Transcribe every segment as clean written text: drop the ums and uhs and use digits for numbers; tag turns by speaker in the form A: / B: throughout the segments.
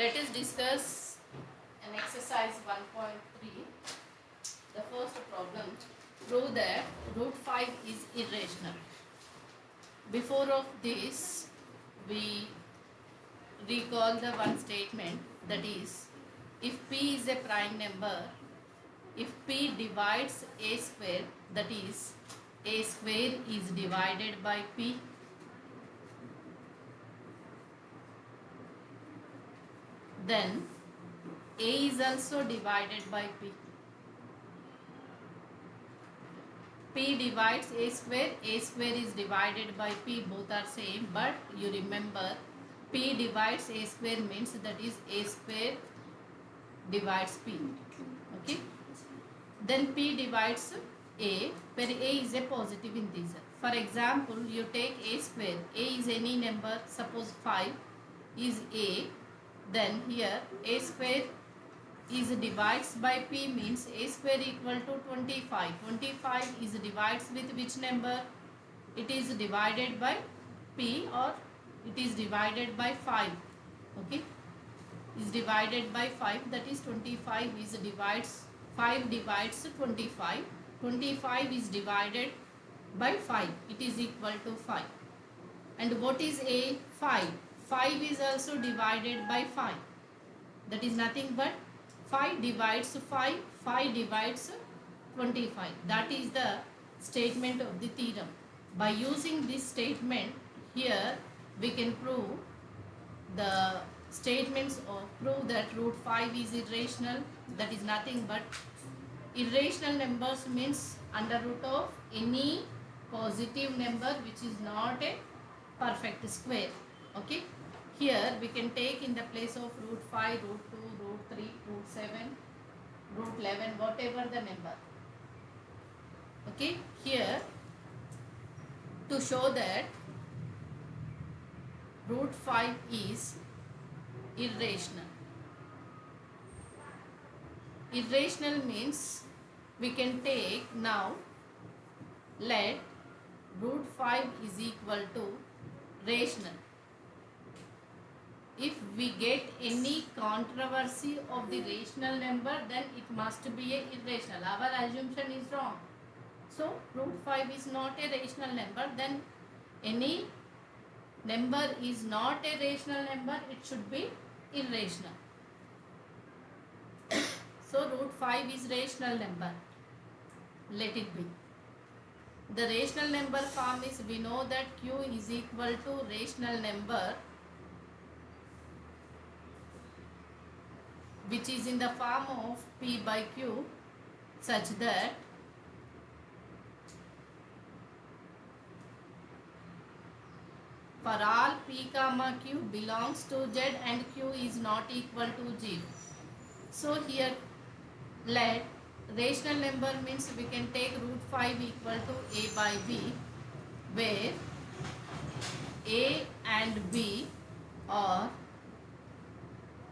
A: Let us discuss an exercise 1.3. The first problem, prove that root 5 is irrational. Before of this, we recall the one statement, that is, if p is a prime number, if p divides a square, that is, a square is divided by p, then a is also divided by p. P divides a square is divided by p, both are same, but you remember p divides a square means that is a square divides p. Okay, then p divides a, where a is a positive integer. For example, you take a square, a is any number, suppose 5 is a, then here a square is divides by p means a square equal to 25. 25 is divides with which number? It is divided by p, or it is divided by 5. Okay, is divided by 5, that is 25 is divides 5 divides 25. 25 is divided by 5, it is equal to 5. And what is a? 5. 5 is also divided by 5, that is nothing but 5 divides 5, 5 divides 25. That is the statement of the theorem. By using this statement, here we can prove the statements of prove that root 5 is irrational. That is nothing but irrational numbers means under root of any positive number which is not a perfect square. Okay, here we can take in the place of root 5, root 2, root 3, root 7, root 11, whatever the number. Okay, here to show that root 5 is irrational. Irrational means we can take now, let root 5 is equal to rational. If we get any controversy of the rational number, then it must be a irrational. Our assumption is wrong. So root 5 is not a rational number, then any number is not a rational number, it should be irrational. So root 5 is rational number. Let it be. The rational number form is, we know that q is equal to rational number which is in the form of p by q, such that for all p comma q belongs to z and q is not equal to 0. So here let rational number means we can take root 5 equal to a by b, where a and b are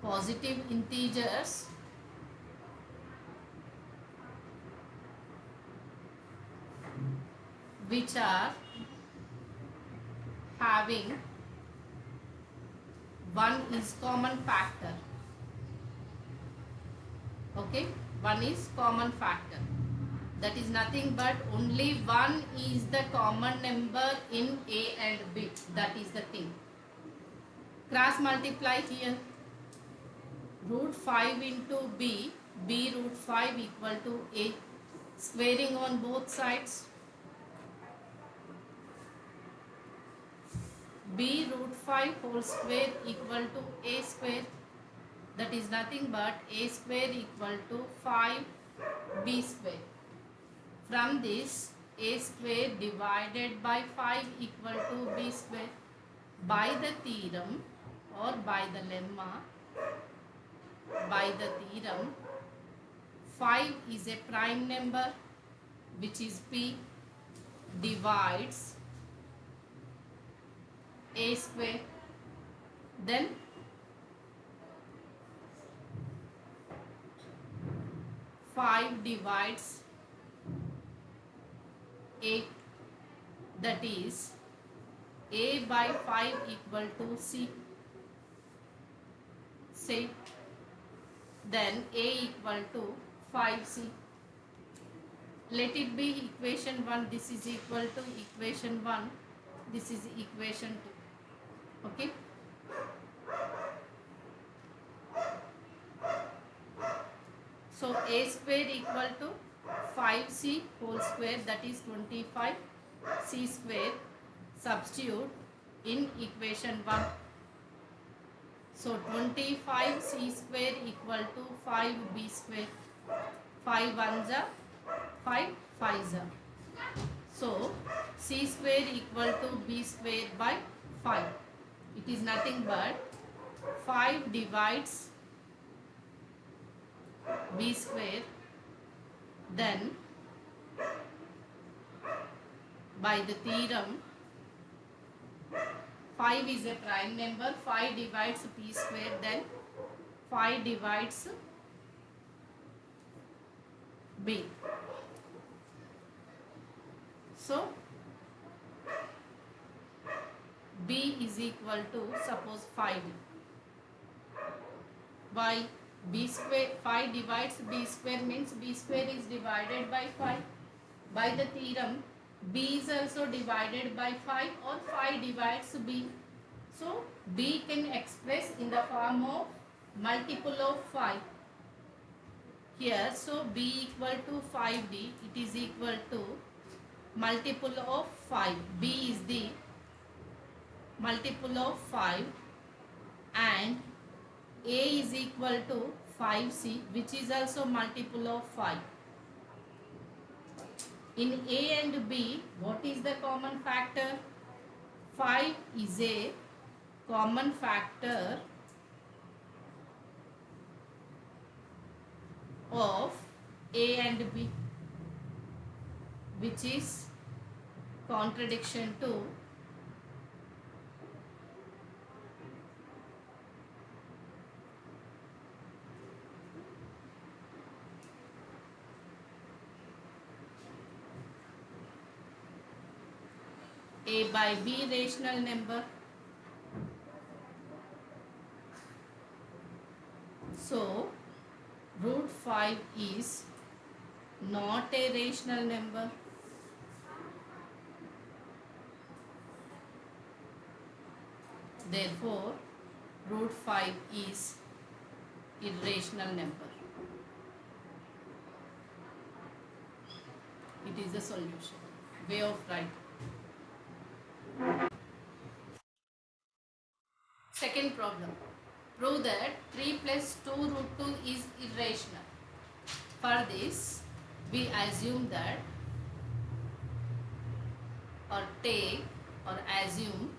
A: positive integers which are having 1 is common factor. Okay, 1 is common factor. That is nothing but only 1 is the common number in a and b. That is the thing. Cross multiply here. Root 5 into b, b root 5 equal to a. Squaring on both sides. B root 5 whole square equal to a square. That is nothing but a square equal to 5b square. From this, a square divided by 5 equal to b square. By the theorem or by the lemma, by the theorem, 5 is a prime number which is p divides a square. Then five divides a, that is a by 5 equal to c. say. Then A equal to 5C. Let it be equation 1. This is equal to equation 1. This is equation 2. Okay. So A square equal to 5C whole square, that is 25C square. Substitute in equation 1. So 25C square equal to 5B square. 5 ones are 5 5s are. So C square equal to B square by 5. It is nothing but 5 divides B square. Then by the theorem, 5 is a prime number. 5 divides B square. Then 5 divides B. So B is equal to, suppose 5. By B square, 5 divides B square means B square is divided by 5. By the theorem, B is also divided by 5 or 5 divides B. So B can express in the form of multiple of 5. Here, so B equal to 5D, it is equal to multiple of 5. B is the multiple of 5 and A is equal to 5C, which is also multiple of 5. In A and B, what is the common factor? 5 is a common factor of A and B, which is contradiction to A by B rational number. So root 5 is not a rational number. Therefore, root 5 is irrational number. It is the solution. Way of writing. Second problem. Prove that 3 plus 2 root 2 is irrational. For this, we assume that or take or assume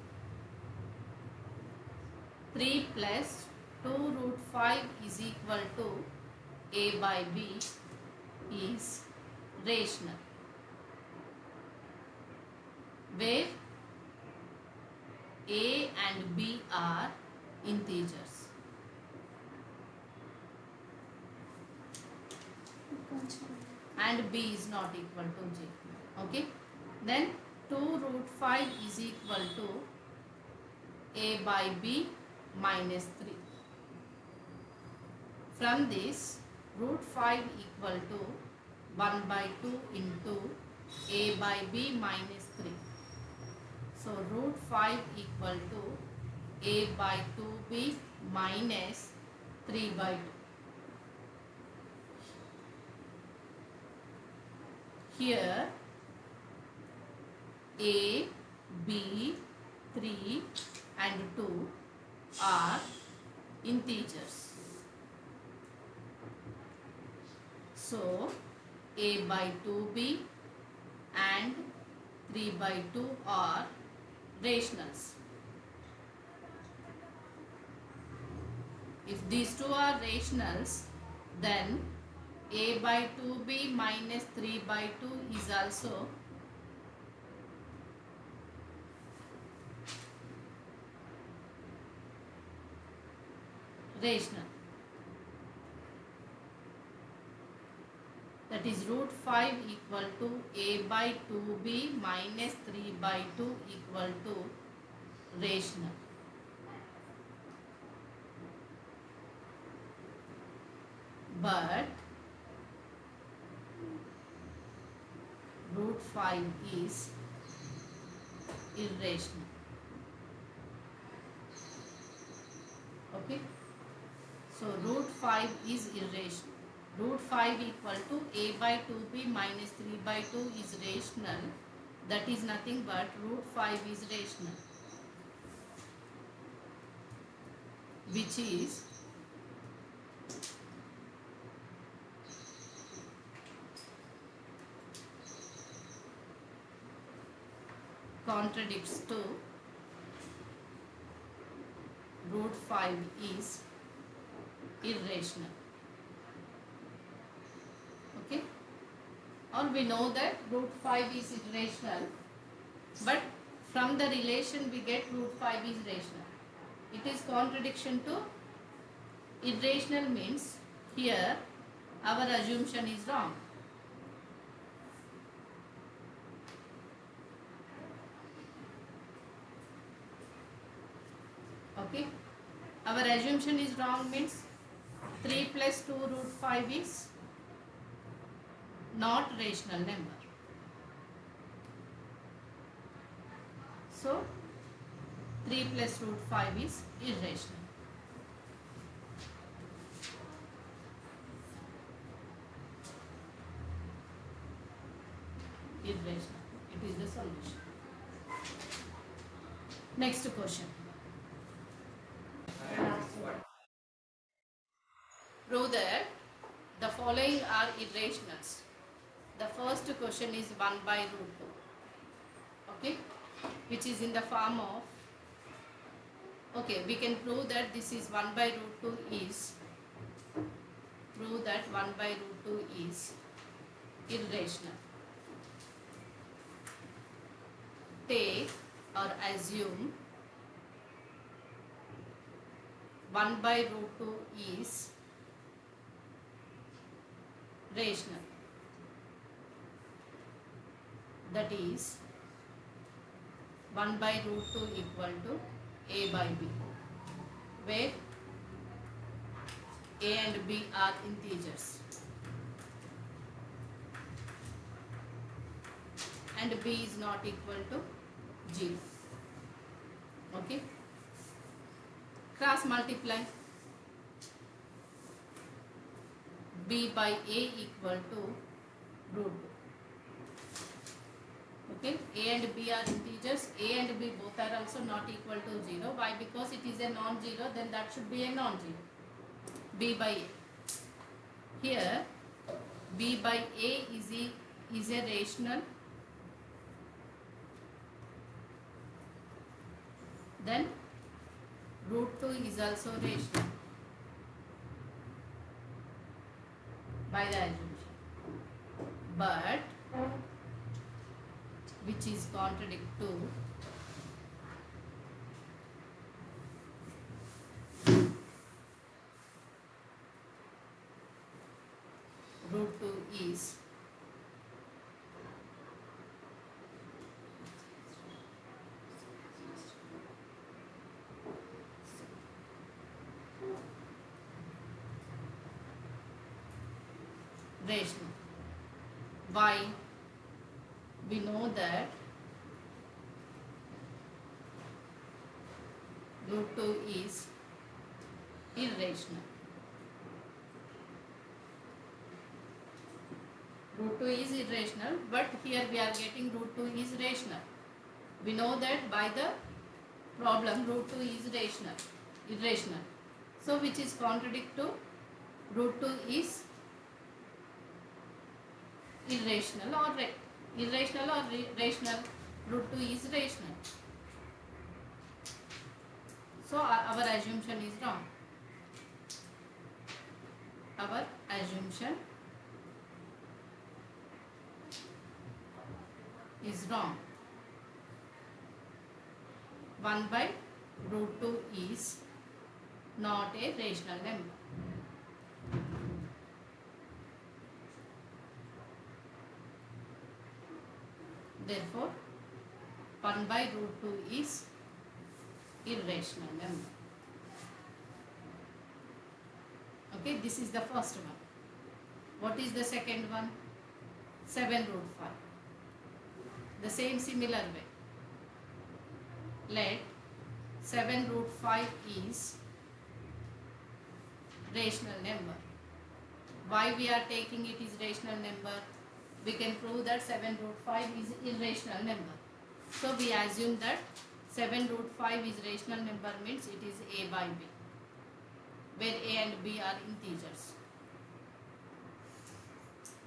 A: 3 plus 2 root 5 is equal to A by B is rational, where A and B are integers. And B is not equal to J. Okay. Then 2 root 5 is equal to A by B minus 3. From this, root 5 equal to 1 by 2 into A by B minus 3. So root 5 equal to A by 2B minus 3 by 2. Here A, B, 3 and 2 are integers. So A by 2B and 3 by 2 are rationals. If these two are rationals, then A by 2B minus 3 by 2 is also rational. That is root 5 equal to A by 2B minus 3 by 2 equal to rational. but root 5 is irrational. Okay, so root 5 is irrational. Root 5 equal to a by 2b minus 3 by 2 is rational. That is nothing but root 5 is rational, which is contradicts to root 5 is irrational. Okay, or we know that root 5 is irrational, but from the relation we get root 5 is rational. It is contradiction to irrational, means here our assumption is wrong. Okay, our assumption is wrong means 3 plus 2 root 5 is not rational number. So 3 plus root 5 is irrational. Irrational. It is the solution. Next question. Prove that the following are irrationals. The first question is 1 by root 2. Okay, which is in the form of, okay, we can prove that this is 1 by root 2 is, prove that 1 by root 2 is irrational. Take or assume 1 by root 2 is rational. That is 1 by root 2 equal to a by b, where a and b are integers and b is not equal to 0. Okay, cross multiply. B by a equal to root 2. Okay, a and b are integers. A and b both are also not equal to 0. Why? Because it is a non-zero, then that should be a non-zero. B by a. Here b by a is a rational. Then root 2 is also rational by the assumption, but which is contradict to root 2 is rational. Why? We know that root 2 is irrational. Root 2 is irrational, but here we are getting root 2 is rational. We know that by the problem root 2 is irrational. So which is contradict to root 2 is irrational or rational. Root 2 is rational. So our assumption is wrong. Our assumption is wrong. 1 by root 2 is not a rational number. Therefore, 1 by root 2 is irrational number. Okay, this is the first one. What is the second one? 7 root 5. The same similar way. Let 7 root 5 is rational number. Why we are taking it is rational number? We can prove that 7 root 5 is irrational number. So we assume that 7 root 5 is rational number means it is a by b, where a and b are integers.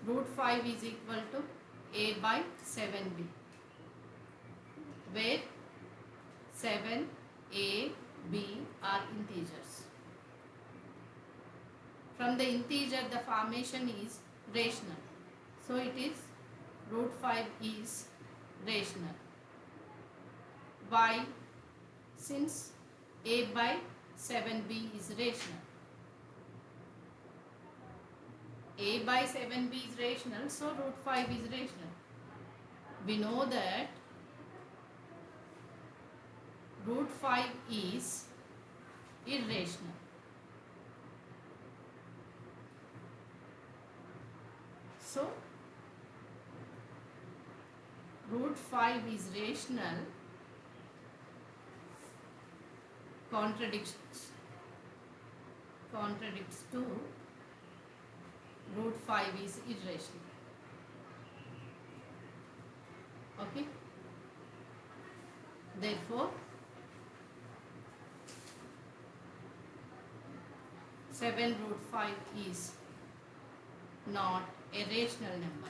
A: Root 5 is equal to a by 7b, where 7, a, b are integers. From the integer the formation is rational. So it is root 5 is rational. Why? Since a by 7b is rational. A by 7b is rational, so root 5 is rational. We know that root 5 is irrational. So root 5 is rational contradicts to root 5 is irrational. Okay. Therefore 7 root 5 is not a rational number.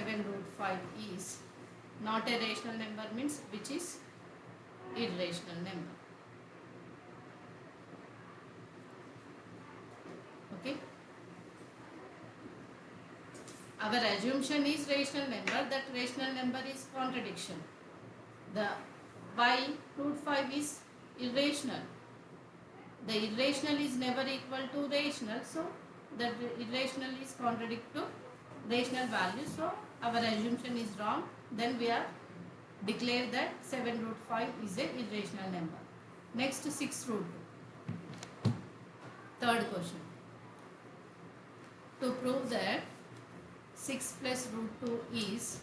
A: Root 5 is not a rational number means which is irrational number. Okay. Our assumption is rational number, that rational number is contradiction. The why root 5 is irrational. The irrational is never equal to rational, so the irrational is contradict to rational value, so our assumption is wrong. Then we are declare that 7 root 5 is a irrational number. Next 6 root 2. Third question. To prove that 6 plus root 2 is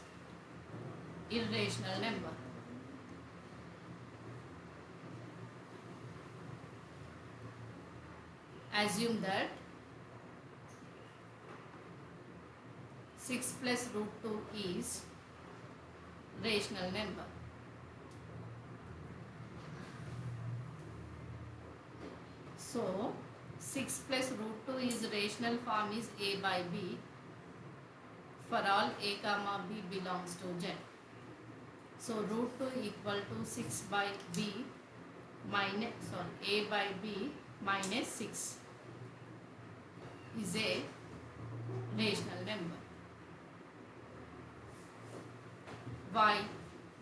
A: irrational number, assume that 6 plus root 2 is rational number. So 6 plus root 2 is rational form is a by b for all a comma b belongs to Z. So root 2 equal to 6 by b minus a by b minus 6 is a rational number. Why?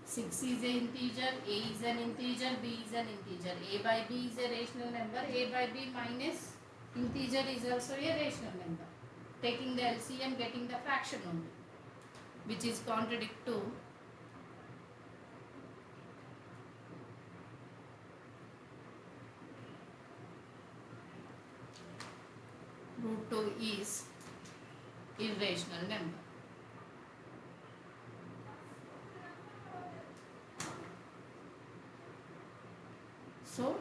A: 6 is an integer, a is an integer, b is an integer. A by b is a rational number, a by b minus integer is also a rational number. Taking the LCM, getting the fraction only, which is contradict to root 2 is irrational number. So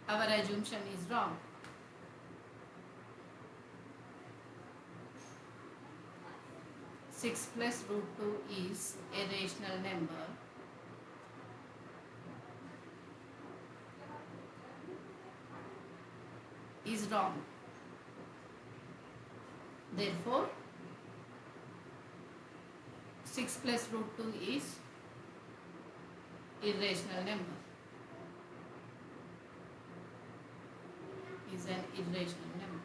A: our assumption is wrong. Six plus root 2 is a rational number. Is wrong. Therefore 6 plus root 2 is irrational number. Is an irrational number.